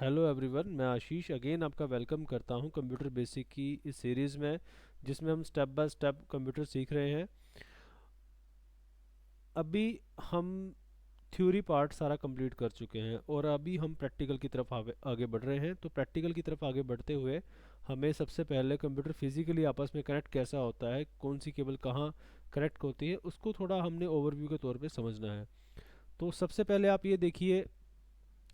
Hello everyone, मैं आशीष again आपका welcome करता हूं कंप्यूटर बेसिक की इस सीरीज़ में, जिसमें हम स्टेप बाय स्टेप कंप्यूटर सीख रहे हैं। अभी हम थ्योरी पार्ट सारा कंप्लीट कर चुके हैं और अभी हम प्रैक्टिकल की तरफ आगे बढ़ रहे हैं। तो प्रैक्टिकल की तरफ आगे बढ़ते हुए हमें सबसे पहले कंप्यूटर फिजिकली आपस में कनेक्ट कैसा होता है, कौन सी केबल कहाँ कनेक्ट होती है, उसको थोड़ा हमने ओवरव्यू के तौर पे समझना है। तो सबसे पहले आप ये देखिए,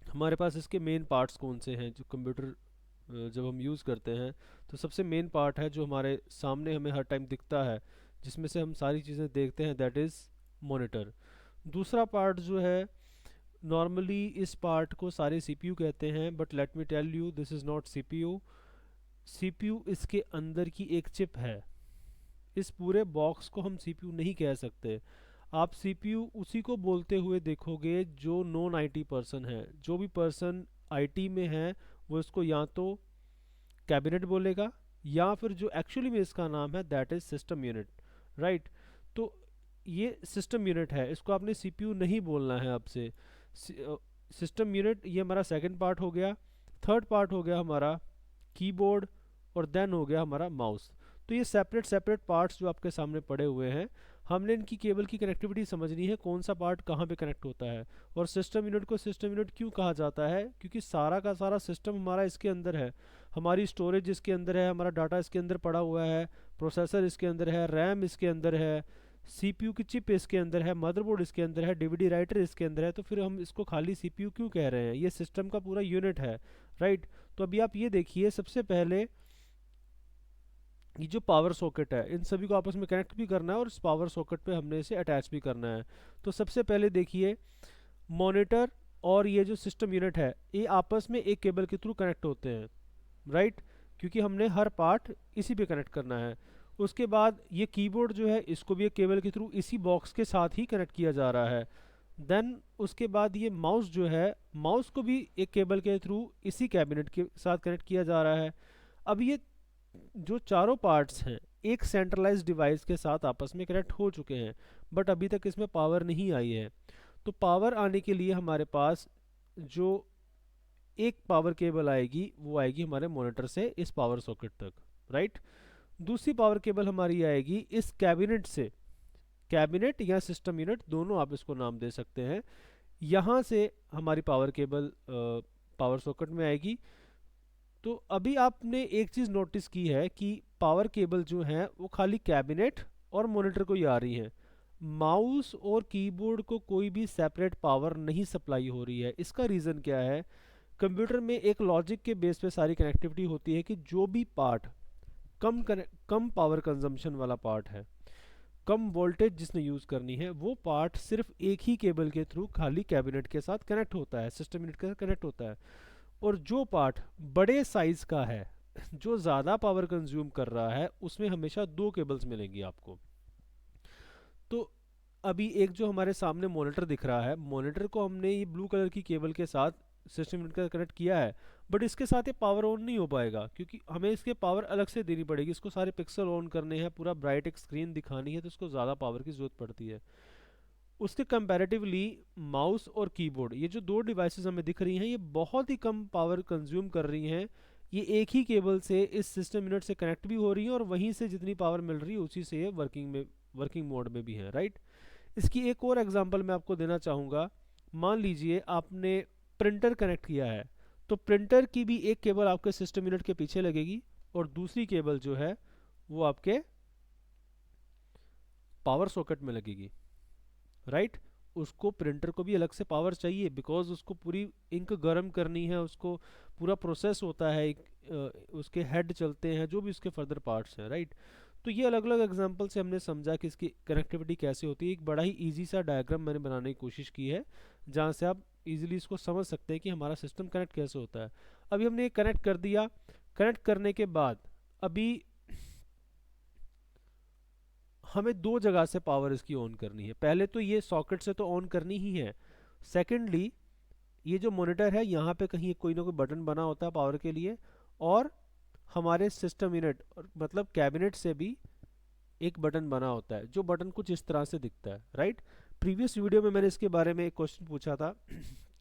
हमारे पास इसके मेन पार्ट्स कौन से हैं जो कंप्यूटर जब हम यूज़ करते हैं। तो सबसे मेन पार्ट है जो हमारे सामने हमें हर टाइम दिखता है, जिसमें से हम सारी चीज़ें देखते हैं, दैट इज़ मॉनिटर। दूसरा पार्ट जो है, नॉर्मली इस पार्ट को सारे सीपीयू कहते हैं, but let me tell you this is not CPU. CPU इसके अंदर की एक चिप है। इस पूरे बॉक्स को हम सीपीयू नहीं कह सकते। आप सीपीयू उसी को बोलते हुए देखोगे जो नॉन आईटी पर्सन है। जो भी पर्सन आईटी में है वो इसको या तो कैबिनेट बोलेगा, या फिर जो एक्चुअली में इसका नाम है that is system unit, right. तो ये सिस्टम यूनिट है, इसको आपने सीपीयू नहीं बोलना है अब से। सिस्टम यूनिट ये हमारा सेकंड पार्ट हो गया। थर्ड पार्ट हो गया हमारा कीबोर्ड, और देन हो गया हमारा माउस। तो ये सेपरेट सेपरेट पार्ट्स जो आपके सामने पड़े हुए हैं, हमने इनकी केबल की कनेक्टिविटी समझनी है, कौन सा पार्ट कहाँ पे कनेक्ट होता है। और सिस्टम यूनिट को सिस्टम यूनिट क्यों कहा जाता है, क्योंकि सारा का सारा सिस्टम हमारा इसके अंदर है। हमारी स्टोरेज इसके अंदर है, हमारा डाटा इसके अंदर पड़ा हुआ है, प्रोसेसर इसके अंदर है, रैम इसके अंदर है, सीपीयू की चिप इसके अंदर है, मदरबोर्ड इसके अंदर है, डीवीडी राइटर इसके अंदर है। तो फिर हम इसको खाली सीपीयू क्यों कह रहे हैं, ये सिस्टम का पूरा यूनिट है, राइट। तो अभी आप ये देखिए, सबसे पहले ये जो पावर सॉकेट है, इन सभी को आपस में कनेक्ट भी करना है और इस पावर सॉकेट पे हमने इसे अटैच भी करना है। तो सबसे पहले देखिए, मॉनिटर और ये जो सिस्टम यूनिट है, ये आपस में एक केबल के थ्रू कनेक्ट होते हैं, राइट, क्योंकि हमने हर पार्ट इसी पे कनेक्ट करना है। उसके बाद ये कीबोर्ड जो है, इसको भी एक केबल के थ्रू इसी बॉक्स के साथ ही कनेक्ट किया जा रहा है। देन उसके बाद ये माउस जो है, माउस को भी एक केबल के थ्रू इसी कैबिनेट के साथ कनेक्ट किया जा रहा है। अब ये जो चारों पार्ट्स हैं एक सेंट्रलाइज्ड डिवाइस के साथ आपस में कनेक्ट हो चुके हैं, बट अभी तक इसमें पावर नहीं आई है। तो पावर आने के लिए हमारे पास जो एक पावर केबल आएगी, वो आएगी हमारे मॉनिटर से इस पावर सॉकेट तक, राइट। दूसरी पावर केबल हमारी आएगी इस कैबिनेट से, कैबिनेट या सिस्टम यूनिट दोनों आप इसको नाम दे सकते हैं। यहाँ से हमारी पावर केबल पावर सॉकेट में आएगी। तो अभी आपने एक चीज़ नोटिस की है कि पावर केबल जो है वो खाली कैबिनेट और मॉनिटर को ही आ रही है। माउस और कीबोर्ड को कोई भी सेपरेट पावर नहीं सप्लाई हो रही है। इसका रीज़न क्या है, कंप्यूटर में एक लॉजिक के बेस पे सारी कनेक्टिविटी होती है कि जो भी पार्ट कम पावर कंजम्पशन वाला पार्ट है, कम वोल्टेज जिसने यूज़ करनी है, वो पार्ट सिर्फ एक ही केबल के थ्रू खाली कैबिनेट के साथ कनेक्ट होता है, सिस्टम यूनिट के साथ कनेक्ट होता है। और जो पार्ट बड़े साइज का है, जो ज़्यादा पावर कंज्यूम कर रहा है, उसमें हमेशा दो केबल्स मिलेंगी आपको। तो अभी एक जो हमारे सामने मॉनिटर दिख रहा है, मॉनिटर को हमने ये ब्लू कलर की केबल के साथ सिस्टम यूनिट का कनेक्ट किया है, बट इसके साथ ये पावर ऑन नहीं हो पाएगा, क्योंकि हमें इसके पावर अलग से देनी पड़ेगी। इसको सारे पिक्सल ऑन करने हैं, पूरा ब्राइट एक स्क्रीन दिखानी है, तो इसको ज़्यादा पावर की ज़रूरत पड़ती है। उसके कंपैरेटिवली माउस और कीबोर्ड, ये जो दो डिवाइसेस हमें दिख रही हैं, ये बहुत ही कम पावर कंज्यूम कर रही हैं। ये एक ही केबल से इस सिस्टम यूनिट से कनेक्ट भी हो रही हैं, और वहीं से जितनी पावर मिल रही है उसी से ये वर्किंग मोड में भी है, राइट। इसकी एक और एग्जांपल मैं आपको देना चाहूँगा। मान लीजिए आपने प्रिंटर कनेक्ट किया है, तो प्रिंटर की भी एक केबल आपके सिस्टम यूनिट के पीछे लगेगी, और दूसरी केबल जो है वो आपके पावर सॉकेट में लगेगी, राइट। उसको प्रिंटर को भी अलग से पावर चाहिए, बिकॉज उसको पूरी इंक गर्म करनी है, उसको पूरा प्रोसेस होता है, उसके हेड चलते हैं, जो भी उसके फर्दर पार्ट्स हैं, राइट। तो ये अलग अलग एग्जांपल से हमने समझा कि इसकी कनेक्टिविटी कैसे होती है। एक बड़ा ही इजी सा डायग्राम मैंने बनाने की कोशिश की है, जहाँ से आप इजीली इसको समझ सकते हैं कि हमारा सिस्टम कनेक्ट कैसे होता है। अभी हमने ये कनेक्ट कर दिया। कनेक्ट करने के बाद अभी हमें दो जगह से पावर इसकी ऑन करनी है। पहले तो ये सॉकेट से तो ऑन करनी ही है। सेकेंडली, ये जो मॉनिटर है, यहाँ पे कहीं कोई ना कोई बटन बना होता है पावर के लिए, और हमारे सिस्टम यूनिट मतलब कैबिनेट से भी एक बटन बना होता है, जो बटन कुछ इस तरह से दिखता है, राइट। प्रीवियस वीडियो में मैंने इसके बारे में एक क्वेश्चन पूछा था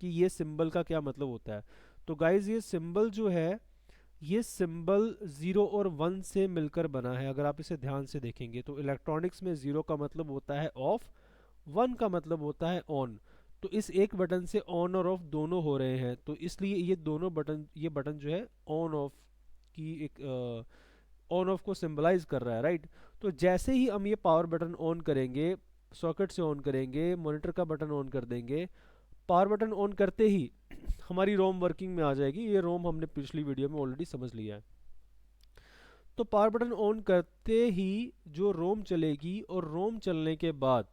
कि ये सिंबल का क्या मतलब होता है। तो गाइज ये सिंबल जो है, ये सिंबल 0 और 1 से मिलकर बना है। अगर आप इसे ध्यान से देखेंगे तो इलेक्ट्रॉनिक्स में 0 का मतलब होता है ऑफ, 1 का मतलब होता है ऑन। तो इस एक बटन से ऑन और ऑफ दोनों हो रहे हैं, तो इसलिए ये दोनों बटन, ये बटन जो है ऑन ऑफ की एक ऑन ऑफ को सिंबलाइज कर रहा है, राइट। तो जैसे ही हम ये पावर बटन ऑन करेंगे, सॉकेट से ऑन करेंगे, मॉनिटर का बटन ऑन कर देंगे, पावर बटन ऑन करते ही हमारी रोम वर्किंग में आ जाएगी। ये रोम हमने पिछली वीडियो में ऑलरेडी समझ लिया है। तो पावर बटन ऑन करते ही जो रोम चलेगी, और रोम चलने के बाद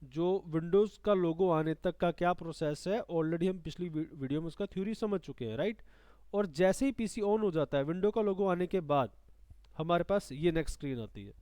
जो विंडोज़ का लोगो आने तक का क्या प्रोसेस है, ऑलरेडी हम पिछली वीडियो में उसका थ्योरी समझ चुके हैं, राइट। और जैसे ही पीसी ऑन हो जाता है, विंडो का लोगो आने के बाद हमारे पास ये नेक्स्ट स्क्रीन आती है।